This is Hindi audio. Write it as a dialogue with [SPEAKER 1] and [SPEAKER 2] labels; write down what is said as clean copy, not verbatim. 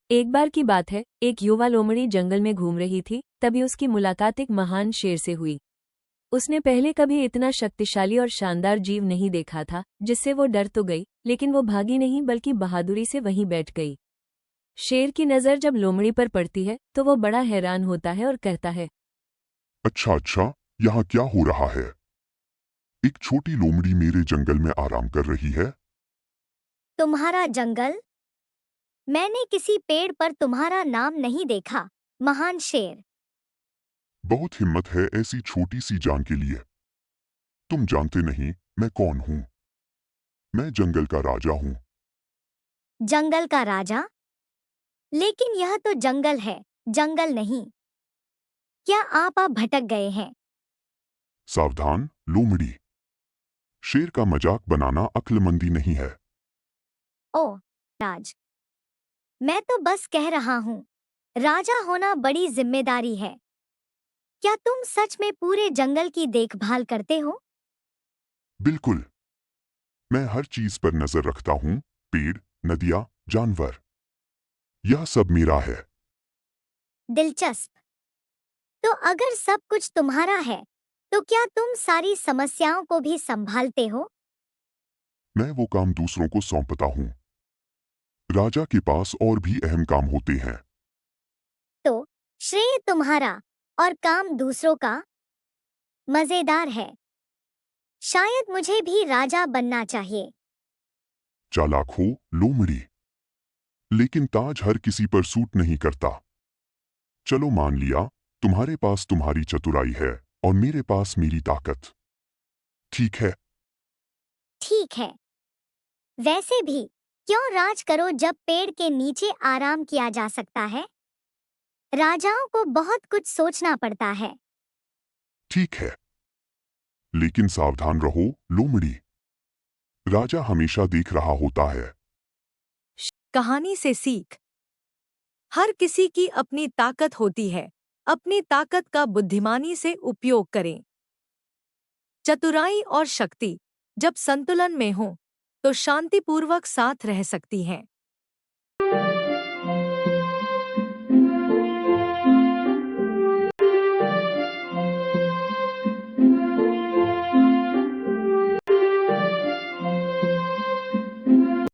[SPEAKER 1] एक बार की बात है, एक युवा लोमड़ी जंगल में घूम रही थी, तभी उसकी मुलाकात एक महान शेर से हुई। उसने पहले कभी इतना शक्तिशाली और शानदार जीव नहीं देखा था, जिससे वो डर तो गई, लेकिन वो भागी नहीं बल्कि बहादुरी से वहीं बैठ गई। शेर की नज़र जब लोमड़ी पर पड़ती है, तो वो बड़ा हैरान होता है और कहता है,
[SPEAKER 2] अच्छा अच्छा, यहाँ क्या हो रहा है? एक छोटी लोमड़ी मेरे जंगल में आराम कर रही है।
[SPEAKER 3] तुम्हारा जंगल? मैंने किसी पेड़ पर तुम्हारा नाम नहीं देखा, महान शेर।
[SPEAKER 2] बहुत हिम्मत है ऐसी छोटी सी जान के लिए। तुम जानते नहीं मैं कौन हूँ। मैं जंगल का राजा हूँ।
[SPEAKER 3] जंगल का राजा? लेकिन यह तो जंगल है, जंगल नहीं। क्या आप भटक गए हैं?
[SPEAKER 2] सावधान लोमड़ी, शेर का मजाक बनाना अक्लमंदी नहीं है।
[SPEAKER 3] ओह, राज, मैं तो बस कह रहा हूँ। राजा होना बड़ी जिम्मेदारी है। क्या तुम सच में पूरे जंगल की देखभाल करते हो?
[SPEAKER 2] बिल्कुल, मैं हर चीज पर नजर रखता हूँ। पेड़, नदियाँ, जानवर, यह सब मेरा है।
[SPEAKER 3] दिलचस्प। तो अगर सब कुछ तुम्हारा है, तो क्या तुम सारी समस्याओं को भी संभालते हो?
[SPEAKER 2] मैं वो काम दूसरों को सौंपता हूँ। राजा के पास और भी अहम काम होते हैं।
[SPEAKER 3] तो श्रेय तुम्हारा और काम दूसरों का। मजेदार है। शायद मुझे भी राजा बनना चाहिए।
[SPEAKER 2] चालाक हो लोमड़ी, लेकिन ताज हर किसी पर सूट नहीं करता। चलो मान लिया, तुम्हारे पास तुम्हारी चतुराई है और मेरे पास मेरी ताकत। ठीक है।
[SPEAKER 3] ठीक है। वैसे भी क्यों राज करो जब पेड़ के नीचे आराम किया जा सकता है? राजाओं को बहुत कुछ सोचना पड़ता है।
[SPEAKER 2] ठीक है, लेकिन सावधान रहो लोमड़ी, राजा हमेशा देख रहा होता है।
[SPEAKER 1] कहानी से सीख। हर किसी की अपनी ताकत होती है। अपनी ताकत का बुद्धिमानी से उपयोग करें। चतुराई और शक्ति जब संतुलन में हो, तो शांतिपूर्वक साथ रह सकती हैं।